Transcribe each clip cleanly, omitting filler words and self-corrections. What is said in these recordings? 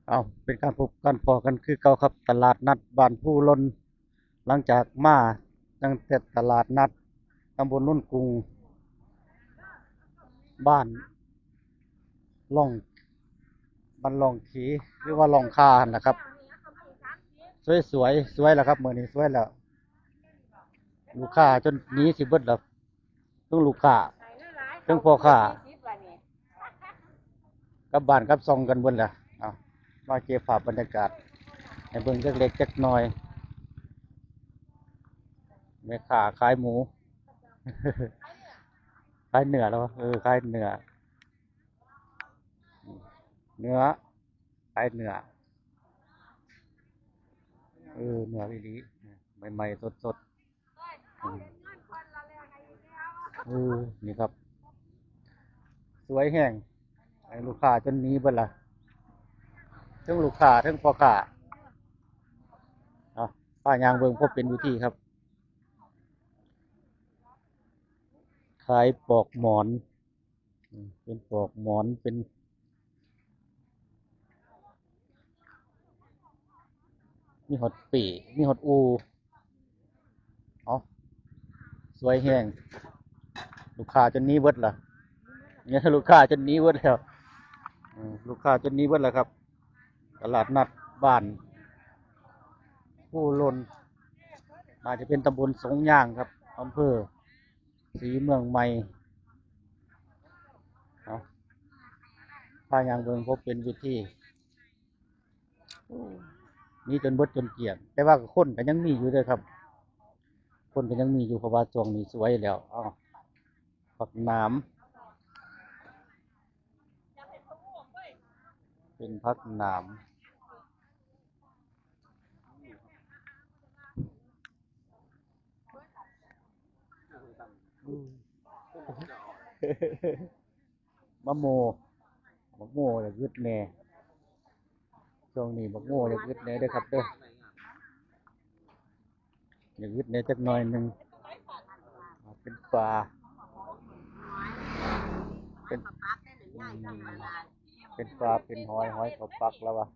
เอาเป็นการพบกันพอกันคือเก่าครับตลาดนัดบ้านผู้ลนหลังจากมาตั้งแต่ตลาดนัดตำบลนุ่นกรุงบ้านล่องบ้านล่องขีหรือว่าล่องคานะครับสวยสวยสวยแล้วครับเมื่อนี้สวยแล้วลูกค้าจนหนีสิเบิดแล้วต้องลูกค้าต้องพ่อค้ากลับบ้านกลับซองกันเบิดแล้วเอามาเก็บภาพบรรยากาศให้เบิ่งจักเล็กจักน้อยแม่ค้าขายหมู ขายเนื้อแล้วขายเนื้อเนื้อขายเนื้อเนื้อดีๆใหม่ๆสดๆนี่ครับสวยแห้งให้ลูกค้าจนหนี้เบิดละทั้งลูกค้าทั้งพ่อค้าเอาป้ายางเบิ่งพบเป็นวิธีครับขายปลอกหมอนเป็นปลอกหมอนเป็นมีหดปีมีหดอูเอาสวยแห้งลูกค้าจนหนี้เบิดละเนี่ยลูกค้าจนหนี้เบิดแล้วลูกค้าจนหนี้เบิดแล้วครับตลาดนัดบ้านผู้ลนอาจจะเป็นตำบลสงย่างครับอำเภอศรีเมืองใหม่เอาถ้ายางเบิงพบเป็นวิธีนี่จนเบิดจนเกลียดแต่ว่าคนก็ยังมีอยู่เลยครับคนก็ยังมีอยู่เพราะว่าช่วงนี้สวยแล้วอ้าวผักหนามเป็นผักหนามมะโมมะโมอยากยึดแน่ช่วงนี้มะโมอยากยึดแน่เด้อครับเด้ออยากยึดแน่จักหน่อยหนึ่งเป็นปลาเป็นเป็นปลาเป็นหอยเขาปักแล้ววะ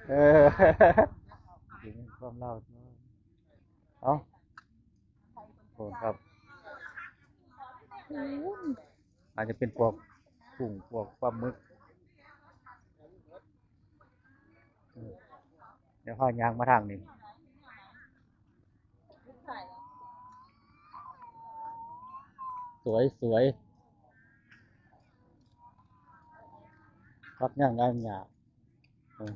เออถึงความเล่าเอาโอ้ครับอาจจะเป็นพวกกุ้งพวกปลาหมึกเดี๋ยวข้ายางมาทางนี้สวยสวยพักย่างงานหยาเออ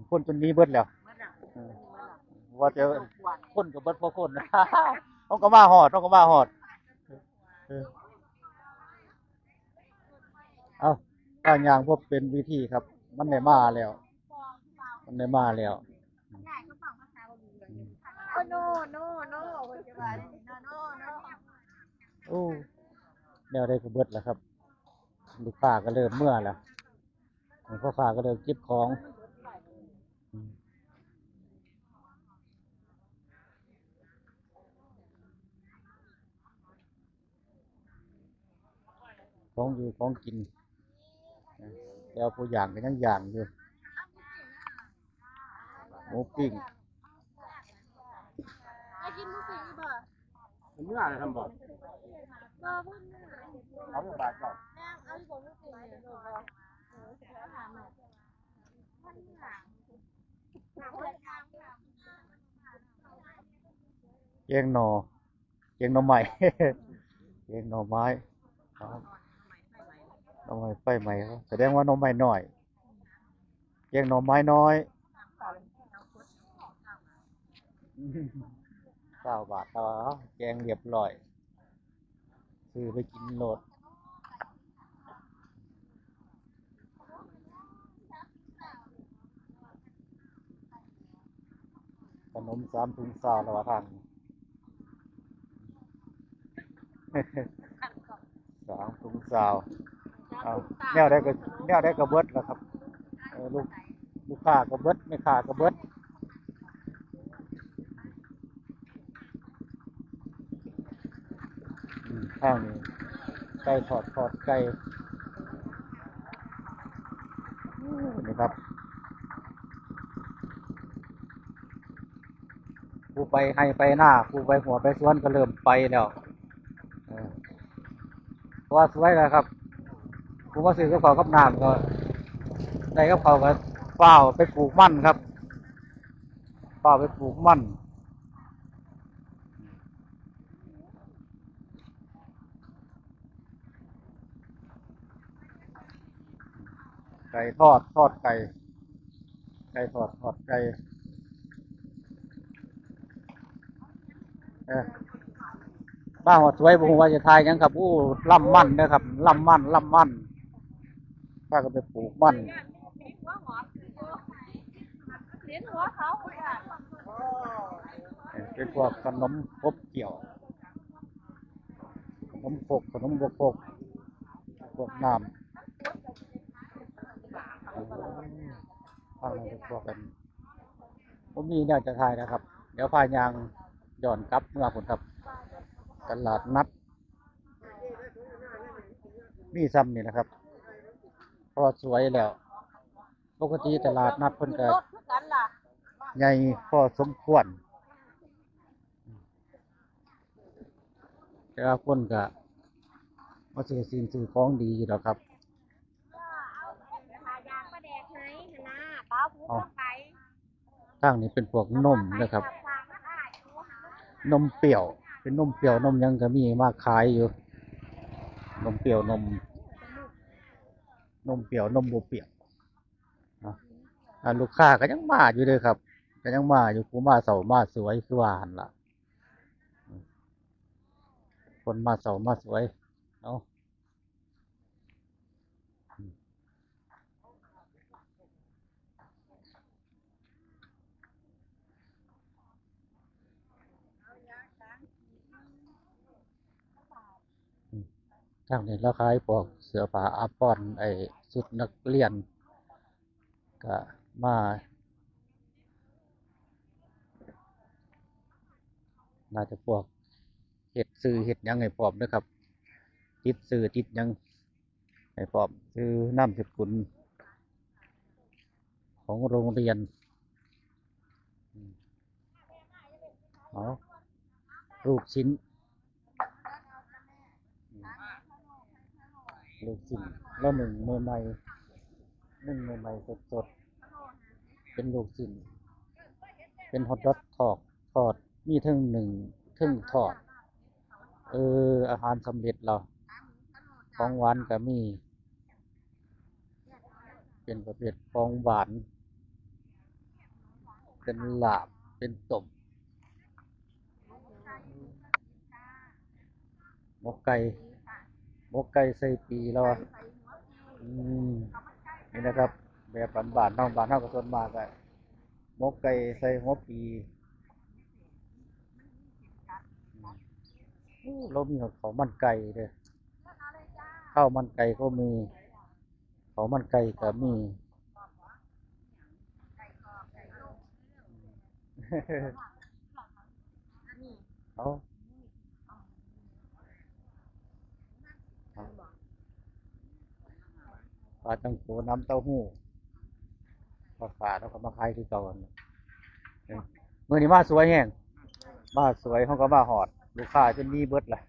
คนจนนี้เบิดแล้วเออว่าจะคนกับเบิดพอคนนะต้องก็มาหอดต้องก็มาหอดเออเอาข้ายางพวกเป็นวิธีครับมันได้มาแล้วมันได้มาแล้วโอ้โนโนโนคนจะมาได้โนโนโนโอ้แนวได้ก็เบิดแล้วครับลูกค้าก็เริ่มเมื่อแล้วพ่อค้าก็เริ่มเก็บของของอยู่ของกินแล้วผู้อย่างก็ยังอย่างอยู่หมูปิ้งไอ้กินมุกสิบ่ผมไม่อ่านเลยทำบ่บ่พุ่นเอาเรื่องบาทก่อนแม่เอาที่บ่มุกสิเนี่ยบ่แล้วถามหน่อยท่านหลังหลังเลยทางเกียงหน่อเกียงหน่อใหม่เกียงหน่อไม้ครับหน่อไม้ไฟใหม่ครับแสดงว่าหน่อไม้น้อยเกียงหน่อไม้น้อย9 บาทต่อแกงเรียบร้อยซื้อไปกินโหลดขนม3 ถุง 20แล้วว่าทาง 3 ถุง 20เอาแนวได้ก็เบิดแล้วครับลูกค้าก็เบิดไม่ค้าก็เบิดทางนี้ ไก่ทอดไก่นี่ครับผู้ไปให้ไปหน้าผู้ไปหัวไปสวนก็เริ่มไปแล้วเออเพราะว่าสวยแล้วครับผู้มาซื้อกับเขาวกับน้ำก็ได้กับเขาวก็เฝ้าวไปปลูกมันครับเฝ้าวไปปลูกมันไก่ทอดไก่ไก่ทอดไก่เออบ้าหัวสวยผมว่าจะทายหยังครับอู้ล่ำมันนะครับล่ำมันถ้าก็ไปปลูกมัน เลี้ยงหัวเขาอ่ะ เป็นพวกขนมครบเกี่ยวขนมปกขนมบกปกพวกน้ำฟังเราจะพวกกันผมมีเนี่ยจะทายนะครับ เดี๋ยวพายางย้อนกลับเมื่อผลครับตลาดนัดมีซ้ำนี่นะครับพอสวยแล้วปกติตลาดนัดเพิ่นก็ใหญ่พอสมควรแต่ว่าคนก็มาซื้อสิ่งซื้อของดีอยู่แล้วครับเอาทางนี้เป็นพวกนมนะครับ นมเปรี้ยว เป็นนมเปรี้ยวนมยังก็มีมาขายอยู่ นมเปรี้ยวนมเปรี้ยวนมบ่เปรี้ยวลูกค้าก็ยังมาอยู่เลยครับก็ยังมาอยู่ผู้มาเสามาสวยคือว่าหั่นล่ะคนมาเสามาสวยเนาะทางนี้ราคาพวกเสื้อผ้าอาภรณ์ชุดนักเรียนก็มาน่าจะพวกเฮ็ดซื้อเฮ็ดหยังให้พร้อมนะครับติดซื้อติดหยังให้พร้อมซื้อนามสกุลของโรงเรียนเอาลูกชิ้นแล้วหนึ่งใหม่ๆสดๆเป็นลูกชิ้นเป็นฮอทดอกทอดมีทั้งหนึ่งทั้งทอดอาหารสำเร็จแล้วของหวานก็มีเป็นประเภทของหวานเป็นลาบเป็นต้มหมกไก่ใส่ปีแล้วอะอืมนี่นะครับแบบบ้านๆบ้านเฮาก็ส่วนมากก็หมกไก่ใส่หัวปีเรามีข้าวมันไก่เด้อข้าวมันไก่ก็มีข้าวมันไก่ก็มี เอาปลาตังโกน้ำเต้าหู้ปลาขาแล้วก็มาขายคือเก่าอันนี้มื้อนี้มาสวยแฮงมาสวยเขาก็มาหอดลูกค้าจนหนี้เบิดล่ะ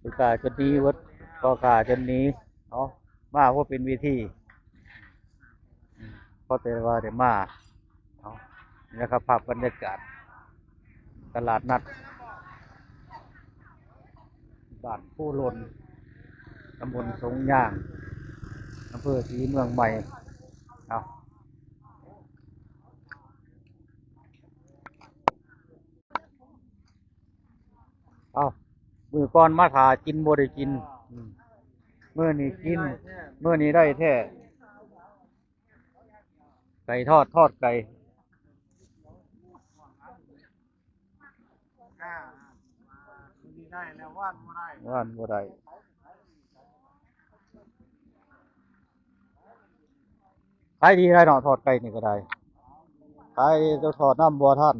ลูกค้าจนหนี้เบิดพ่อค้าจนหนี้เอามาเพราะเป็นวิธีเพราะแต่ว่าได้มาเอานี่นะครับภาพบรรยากาศตลาดนัดบ้านผู้ลนตำบลสงย่างอำเภอศรีเมืองใหม่เอามือก่อนมาถากินบ่ได้กินมื้อนี้กินมื้อนี้ได้แท้ไก่ทอดไก่ว่านบ่ได้ขายดีได้เนาะทอดไก่นี่ก็ได้ขายจะทอดน้ำบัวท่าน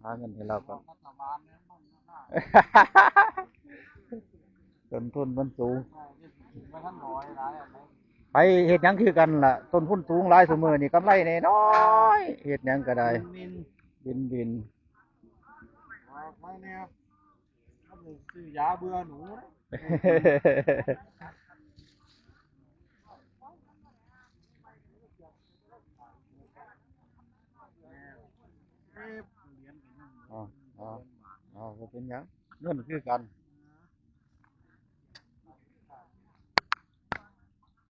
หาเงินให้เราก่อน ต้นทุนมันสูง มาทั้งน้อยร้ายอะไร ไปเฮ็ดหยังคือกันล่ะต้นทุนสูงหลายซุมื้อนี่กำไรน้อยๆเฮ็ดหยังก็ได้ นิน บิน ไม่เนี่ยถ้าจะซื้อยาเบื่อหนู อ๋ออ๋ออ๋อบ่เป็นหยังเงินคือกัน